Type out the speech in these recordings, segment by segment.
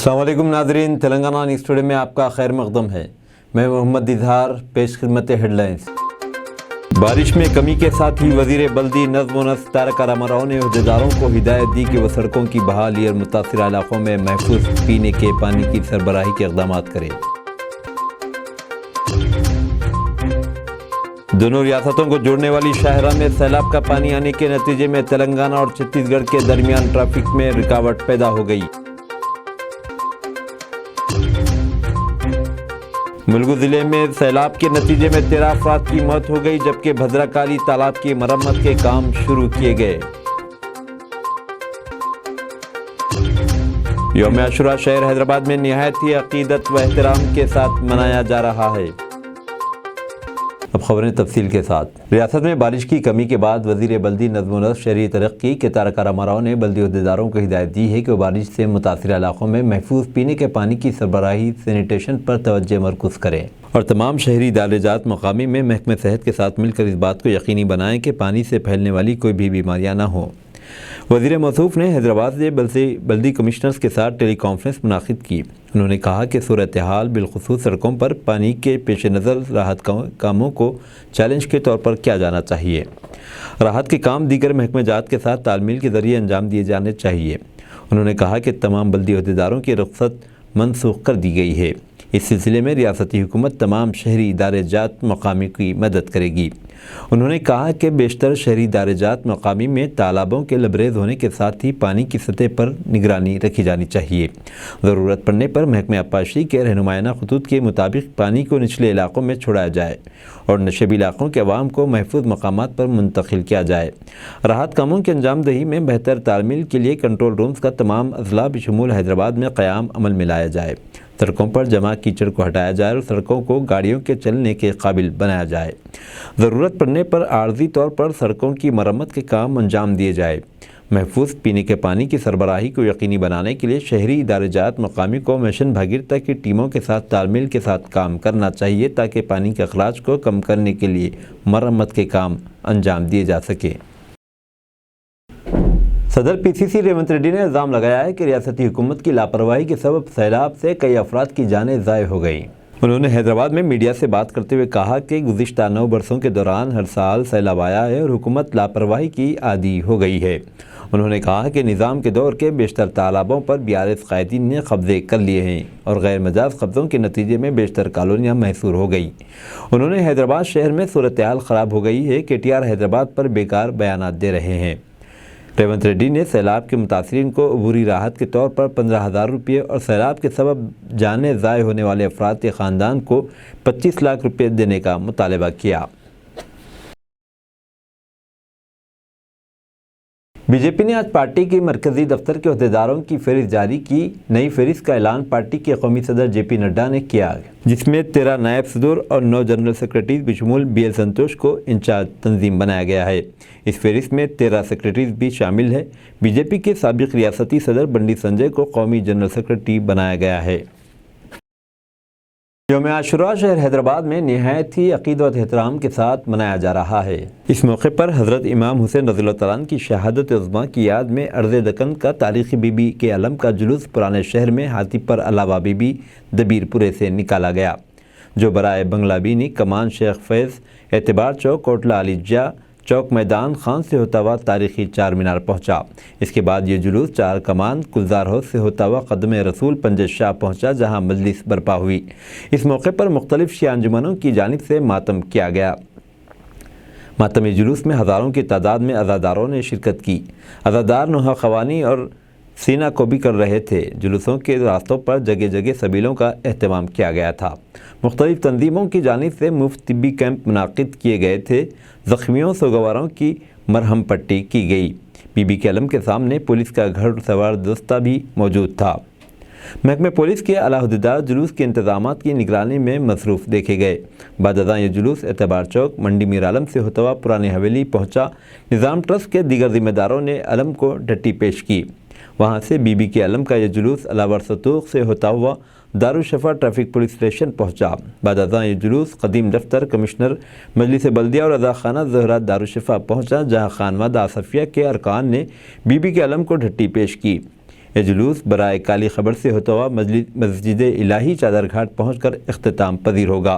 السلام علیکم ناظرین، تلنگانہ نیوز ٹوڈے میں آپ کا خیر مقدم ہے۔ میں محمد اظہار، پیش خدمت ہیڈ لائنز۔ بارش میں کمی کے ساتھ ہی وزیر بلدی نظم و نسق تارک راما راؤ نے عہدیداروں کو ہدایت دی کہ وہ سڑکوں کی بحالی اور متاثرہ علاقوں میں محفوظ پینے کے پانی کی سربراہی کے اقدامات کریں۔ دونوں ریاستوں کو جوڑنے والی شاہراہ میں سیلاب کا پانی آنے کے نتیجے میں تلنگانہ اور چھتیس گڑھ کے درمیان ٹریفک میں رکاوٹ پیدا ہو گئی۔ ملگو ضلع میں سیلاب کے نتیجے میں 13 افراد کی موت ہو گئی، جبکہ بھدرکالی تالاب کی مرمت کے کام شروع کیے گئے۔ یوم عاشوراء شہر حیدرآباد میں نہایت ہی عقیدت و احترام کے ساتھ منایا جا رہا ہے۔ اب خبریں تفصیل کے ساتھ۔ ریاست میں بارش کی کمی کے بعد وزیر بلدی نظم و نسق شہری ترقی کے تارک راما راؤ نے بلدی عہدیداروں کو ہدایت دی ہے کہ وہ بارش سے متاثرہ علاقوں میں محفوظ پینے کے پانی کی سربراہی سینیٹیشن پر توجہ مرکوز کریں اور تمام شہری ادارے جات مقامی میں محکمہ صحت کے ساتھ مل کر اس بات کو یقینی بنائیں کہ پانی سے پھیلنے والی کوئی بھی بیماریاں نہ ہوں۔ وزیر موصوف نے حیدرآباد سے بلدی کمشنرز کے ساتھ ٹیلی کانفرنس منعقد کی۔ انہوں نے کہا کہ صورتحال بالخصوص سڑکوں پر پانی کے پیش نظر راحت کاموں کو چیلنج کے طور پر کیا جانا چاہیے۔ راحت کے کام دیگر محکمہ جات کے ساتھ تال میل کے ذریعے انجام دیے جانے چاہیے۔ انہوں نے کہا کہ تمام بلدی عہدیداروں کی رخصت منسوخ کر دی گئی ہے۔ اس سلسلے میں ریاستی حکومت تمام شہری ادارے جات مقامی کی مدد کرے گی۔ انہوں نے کہا کہ بیشتر شہری ادارے جات مقامی میں تالابوں کے لبریز ہونے کے ساتھ ہی پانی کی سطح پر نگرانی رکھی جانی چاہیے۔ ضرورت پڑنے پر محکمہ آبپاشی کے رہنمائانہ خطوط کے مطابق پانی کو نچلے علاقوں میں چھوڑایا جائے اور نشیبی علاقوں کے عوام کو محفوظ مقامات پر منتقل کیا جائے۔ راحت کاموں کی انجام دہی میں بہتر تال میل کے لیے کنٹرول رومز کا تمام اضلاع بشمول حیدرآباد میں قیام عمل میں لایا جائے۔ سڑکوں پر جمع کیچڑ کو ہٹایا جائے اور سڑکوں کو گاڑیوں کے چلنے کے قابل بنایا جائے۔ ضرورت پڑنے پر عارضی طور پر سڑکوں کی مرمت کے کام انجام دیے جائے۔ محفوظ پینے کے پانی کی سربراہی کو یقینی بنانے کے لیے شہری ادارے جات مقامی کو مشن بھاگیرتا کی ٹیموں کے ساتھ تال میل کے ساتھ کام کرنا چاہیے تاکہ پانی کے اخراج کو کم کرنے کے لیے مرمت کے کام انجام دیے جا سکیں۔ صدر پی سی سی ریونت ریڈی نے الزام لگایا ہے کہ ریاستی حکومت کی لاپرواہی کے سبب سیلاب سے کئی افراد کی جانیں ضائع ہو گئیں۔ انہوں نے حیدرآباد میں میڈیا سے بات کرتے ہوئے کہا کہ گزشتہ 9 برسوں کے دوران ہر سال سیلاب آیا ہے اور حکومت لاپرواہی کی عادی ہو گئی ہے۔ انہوں نے کہا کہ نظام کے دور کے بیشتر تالابوں پر BRS قائدین نے قبضے کر لیے ہیں اور غیر مجاز قبضوں کے نتیجے میں بیشتر کالونیاں محصور ہو گئی۔ انہوں نے حیدرآباد شہر میں صورتحال خراب ہو گئی ہے کہ TR حیدرآباد پر بیکار بیانات دے رہے ہیں۔ ریونت ریڈی نے سیلاب کے متاثرین کو عبوری راحت کے طور پر 15,000 روپے اور سیلاب کے سبب جانیں ضائع ہونے والے افراد کے خاندان کو 25 لاکھ روپے دینے کا مطالبہ کیا۔ بی جے پی نے آج پارٹی کے مرکزی دفتر کے عہدیداروں کی فہرست جاری کی۔ نئی فہرست کا اعلان پارٹی کے قومی صدر JP نڈا نے کیا، جس میں 13 نائب صدور اور 9 جنرل سیکرٹریز بشمول BL سنتوش کو انچارج تنظیم بنایا گیا ہے۔ اس فہرست میں 13 سیکرٹریز بھی شامل ہیں۔ BJP کے سابق ریاستی صدر بنڈی سنجے کو قومی جنرل سیکرٹری بنایا گیا ہے۔ یوم عاشوراء شہر حیدرآباد میں نہایت ہی عقیدت و احترام کے ساتھ منایا جا رہا ہے۔ اس موقع پر حضرت امام حسین رضی اللہ تعالیٰ عنہ کی شہادت عظمیٰ کی یاد میں ارض دکن کا تاریخی بی بی کے علم کا جلوس پرانے شہر میں ہاتھی پر علاوہ بی بی دبیر پورے سے نکالا گیا، جو برائے بنگلہ بینی کمان شیخ فیض اعتبار چوک کوٹلہ علی جا چوک میدان خان سے ہوتا ہوا تاریخی چار مینار پہنچا۔ اس کے بعد یہ جلوس چار کمان گلزار ہاؤس سے ہوتا ہوا قدم رسول پنجہ شاہ پہنچا، جہاں مجلس برپا ہوئی۔ اس موقع پر مختلف شیعہ انجمنوں کی جانب سے ماتم کیا گیا۔ ماتمی جلوس میں ہزاروں کی تعداد میں عزاداروں نے شرکت کی۔ عزادار نوحہ خوانی اور سینہ کو بھی کر رہے تھے۔ جلوسوں کے راستوں پر جگہ جگہ سبیلوں کا اہتمام کیا گیا تھا۔ مختلف تنظیموں کی جانب سے مفت طبی کیمپ منعقد کیے گئے تھے۔ زخمیوں سوگواروں کی مرہم پٹی کی گئی۔ بی بی کے علم کے سامنے پولیس کا گھڑ سوار دستہ بھی موجود تھا۔ محکمہ پولیس کے اعلیٰ عہدیدار جلوس کے انتظامات کی نگرانی میں مصروف دیکھے گئے۔ بعد ازاں یہ جلوس اعتبار چوک منڈی میر عالم سے ہوتا ہوا پرانی حویلی پہنچا۔ نظام ٹرسٹ کے دیگر ذمہ داروں نے علم کو ڈٹی پیش کی۔ وہاں سے بی بی کے علم کا یہ جلوس علاوہ ستوق سے ہوتا ہوا دارالشفا ٹریفک پولیس اسٹیشن پہنچا۔ بعد ازاں یہ جلوس قدیم دفتر کمشنر مجلس بلدیہ اور رضا خانہ زہرہ دارالشفا پہنچا، جہاں خانوادہ آصفیہ کے ارکان نے بی بی کے علم کو ڈھٹی پیش کی۔ یہ جلوس برائے کالی خبر سے ہوتا ہوا مسجد الہی چادر گھاٹ پہنچ کر اختتام پذیر ہوگا۔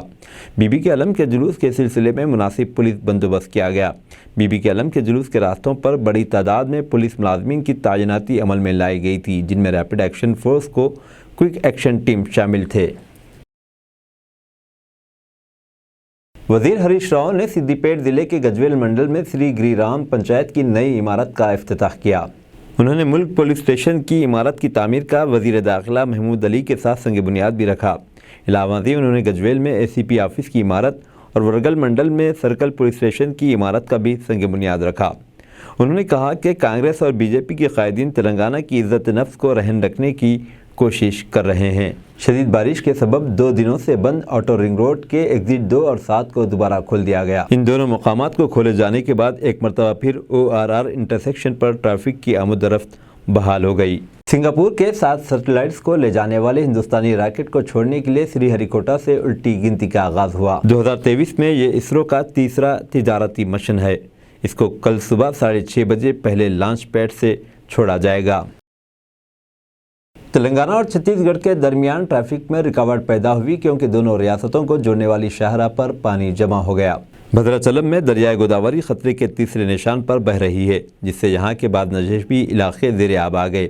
بی بی کے علم کے جلوس کے سلسلے میں مناسب پولیس بندوبست کیا گیا۔ بی بی کے علم کے جلوس کے راستوں پر بڑی تعداد میں پولیس ملازمین کی تعیناتی عمل میں لائی گئی تھی، جن میں ریپڈ ایکشن فورس کو کوئک ایکشن ٹیم شامل تھے۔ وزیر ہریش راؤ نے سدھی پیٹ ضلع کے گجویل منڈل میں سری گری رام پنچایت کی نئی عمارت کا افتتاح کیا۔ انہوں نے ملک پولیس اسٹیشن کی عمارت کی تعمیر کا وزیر داخلہ محمود علی کے ساتھ سنگ بنیاد بھی رکھا۔ علاوہ ازیں انہوں نے گجویل میں اے سی پی آفس کی عمارت اور ورگل منڈل میں سرکل پولیس اسٹیشن کی عمارت کا بھی سنگ بنیاد رکھا۔ انہوں نے کہا کہ کانگریس اور بی جے پی کے قائدین تلنگانہ کی عزت نفس کو رہن رکھنے کی کوشش کر رہے ہیں۔ شدید بارش کے سبب 2 دنوں سے بند آؤٹر رنگ روڈ کے ایگزٹ 2 اور 7 کو دوبارہ کھول دیا گیا۔ ان دونوں مقامات کو کھولے جانے کے بعد ایک مرتبہ پھر ORR انٹرسیکشن پر ٹریفک کی آمد و رفت بحال ہو گئی۔ سنگاپور کے 7 سیٹلائٹس کو لے جانے والے ہندوستانی راکٹ کو چھوڑنے کے لیے سری ہری کوٹا سے الٹی گنتی کا آغاز ہوا۔ 2023 میں یہ اسرو کا تیسرا تجارتی مشن ہے۔ اس کو کل صبح 6:30 بجے پہلے لانچ پیڈ سے چھوڑا جائے گا۔ تلنگانہ اور چھتیس گڑھ کے درمیان ٹریفک میں رکاوٹ پیدا ہوئی کیونکہ دونوں ریاستوں کو جوڑنے والی شاہراہ پر پانی جمع ہو گیا۔ بھدراچلم میں دریائے گوداوری خطرے کے تیسرے نشان پر بہہ رہی ہے، جس سے یہاں کے بعد نجیبی علاقے زیر آب آ گئے۔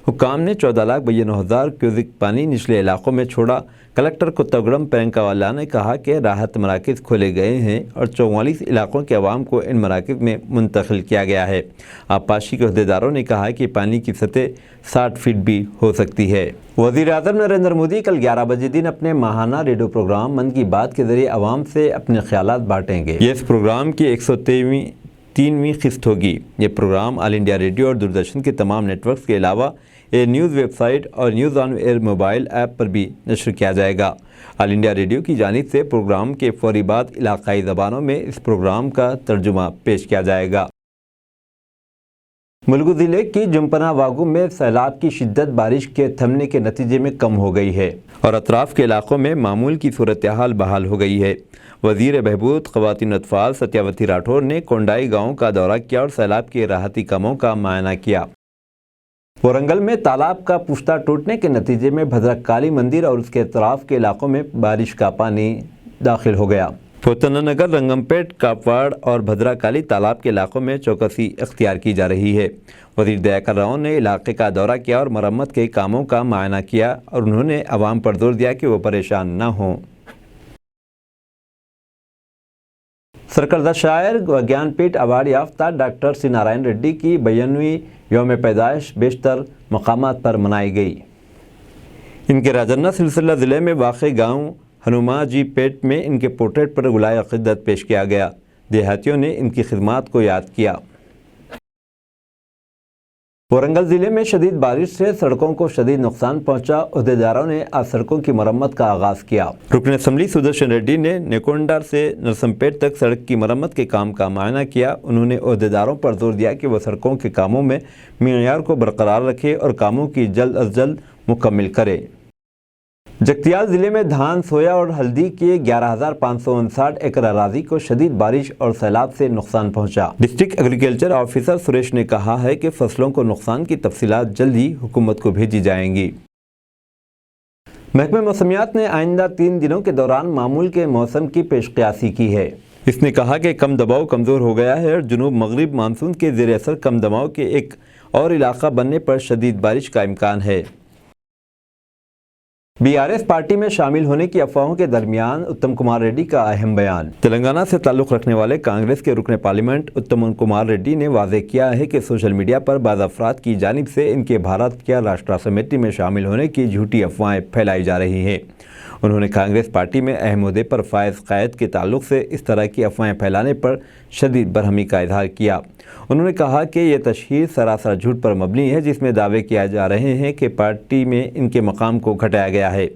حکام نے 14,92,000 کیوزک پانی نچلے علاقوں میں چھوڑا۔ کلکٹر کتاگڑم پرینکا والا نے کہا کہ راحت مراکز کھولے گئے ہیں اور 44 علاقوں کے عوام کو ان مراکز میں منتقل کیا گیا ہے۔ آبپاشی کے عہدیداروں نے کہا کہ پانی کی سطح 60 فٹ بھی ہو سکتی ہے۔ وزیر اعظم نریندر مودی کل 11 بجے دن اپنے ماہانہ ریڈیو پروگرام من کی بات کے ذریعے عوام سے اپنے خیالات بانٹیں گے۔ یہ اس پروگرام کی 103ویں قسط ہوگی۔ یہ پروگرام آل انڈیا ریڈیو اور دوردرشن کے تمام نیٹ ورکس کے علاوہ نیوز ویب سائٹ اور news on air mobile app پر بھی نشر کیا جائے گا۔ آل انڈیا ریڈیو کی جانب سے پروگرام کے فوری بعد علاقائی زبانوں میں اس پروگرام کا ترجمہ پیش کیا جائے گا۔ ملگو ضلع کی جمپنا واگو میں سیلاب کی شدت بارش کے تھمنے کے نتیجے میں کم ہو گئی ہے اور اطراف کے علاقوں میں معمول کی صورتحال بحال ہو گئی ہے۔ وزیر بہبود خواتین و اطفال ستیاوتی راٹھور نے کونڈائی گاؤں کا دورہ کیا اور سیلاب کے راحتی کاموں کا معائنہ کیا۔ ورنگل میں تالاب کا پشتہ ٹوٹنے کے نتیجے میں بھدرک کالی مندر اور اس کے اطراف کے علاقوں میں بارش کا پانی داخل ہو گیا۔ پوتنا نگر، رنگمپیٹ، کاپواڑ اور بھدرا کالی تالاب کے علاقوں میں چوکسی اختیار کی جا رہی ہے۔ وزیر دیاکر راؤ نے علاقے کا دورہ کیا اور مرمت کے کاموں کا معائنہ کیا اور انہوں نے عوام پر زور دیا کہ وہ پریشان نہ ہوں۔ سرکردہ شاعر و گیان پیٹھ ایوارڈ یافتہ ڈاکٹر سی نارائن ریڈی کی 92ویں یوم پیدائش بیشتر مقامات پر منائی گئی۔ ان کے راجنہ سلسلہ ضلع میں واقع گاؤں ہنوما جی پیٹ میں ان کے پورٹریٹ پر گلائے عقیدت پیش کیا گیا۔ دیہاتیوں نے ان کی خدمات کو یاد کیا۔ ورنگل ضلع میں شدید بارش سے سڑکوں کو شدید نقصان پہنچا۔ عہدیداروں نے آج سڑکوں کی مرمت کا آغاز کیا۔ رکن اسمبلی سدرشن ریڈی نے نیکونڈا سے نرسمپیٹ تک سڑک کی مرمت کے کام کا معائنہ کیا۔ انہوں نے عہدیداروں پر زور دیا کہ وہ سڑکوں کے کاموں میں معیار کو برقرار رکھے اور کاموں کی جلد از جلد مکمل کرے۔ جگتیال ضلع میں دھان، سویا اور ہلدی کے 11,559 ایکڑ اراضی کو شدید بارش اور سیلاب سے نقصان پہنچا۔ ڈسٹرکٹ ایگریکلچر آفیسر سریش نے کہا ہے کہ فصلوں کو نقصان کی تفصیلات جلد ہی حکومت کو بھیجی جائیں گی۔ محکمہ موسمیات نے آئندہ 3 دنوں کے دوران معمول کے موسم کی پیش قیاسی کی ہے۔ اس نے کہا کہ کم دباؤ کمزور ہو گیا ہے اور جنوب مغرب مانسون کے زیر اثر کم دباؤ کے ایک اور علاقہ بننے پر شدید بارش کا امکان ہے۔ BRS پارٹی میں شامل ہونے کی افواہوں کے درمیان اتم کمار ریڈی کا اہم بیان۔ تلنگانہ سے تعلق رکھنے والے کانگریس کے رکن پارلیمنٹ اتم کمار ریڈی نے واضح کیا ہے کہ سوشل میڈیا پر بعض افراد کی جانب سے ان کے بھارت کیا راشٹرا سمیتی میں شامل ہونے کی جھوٹی افواہیں پھیلائی جا رہی ہیں۔ انہوں نے کانگریس پارٹی میں اہم عہدے پر فائز قائد کے تعلق سے اس طرح کی افواہیں پھیلانے پر شدید برہمی کا اظہار کیا۔ انہوں نے کہا کہ یہ تشہیر سراسر جھوٹ پر مبنی ہے، جس میں دعوے کیا جا رہے ہیں کہ پارٹی میں ان کے مقام کو گھٹایا گیا ہے۔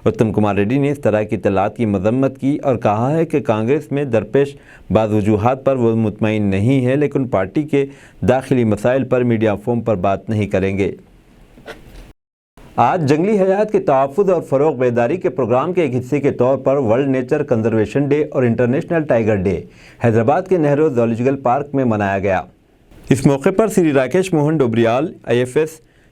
اتم کمار ریڈی نے اس طرح کی اطلاعات کی مذمت کی اور کہا ہے کہ کانگریس میں درپیش بعض وجوہات پر وہ مطمئن نہیں ہے، لیکن پارٹی کے داخلی مسائل پر میڈیا فورم پر بات نہیں کریں گے۔ آج جنگلی حیات کے تحفظ اور فروغ بیداری کے پروگرام کے ایک حصے کے طور پر ورلڈ نیچر کنزرویشن ڈے اور انٹرنیشنل ٹائیگر ڈے حیدرآباد کے نہرو زوالوجیکل پارک میں منایا گیا۔ اس موقع پر سری راکیش موہن ڈوبریال، IFS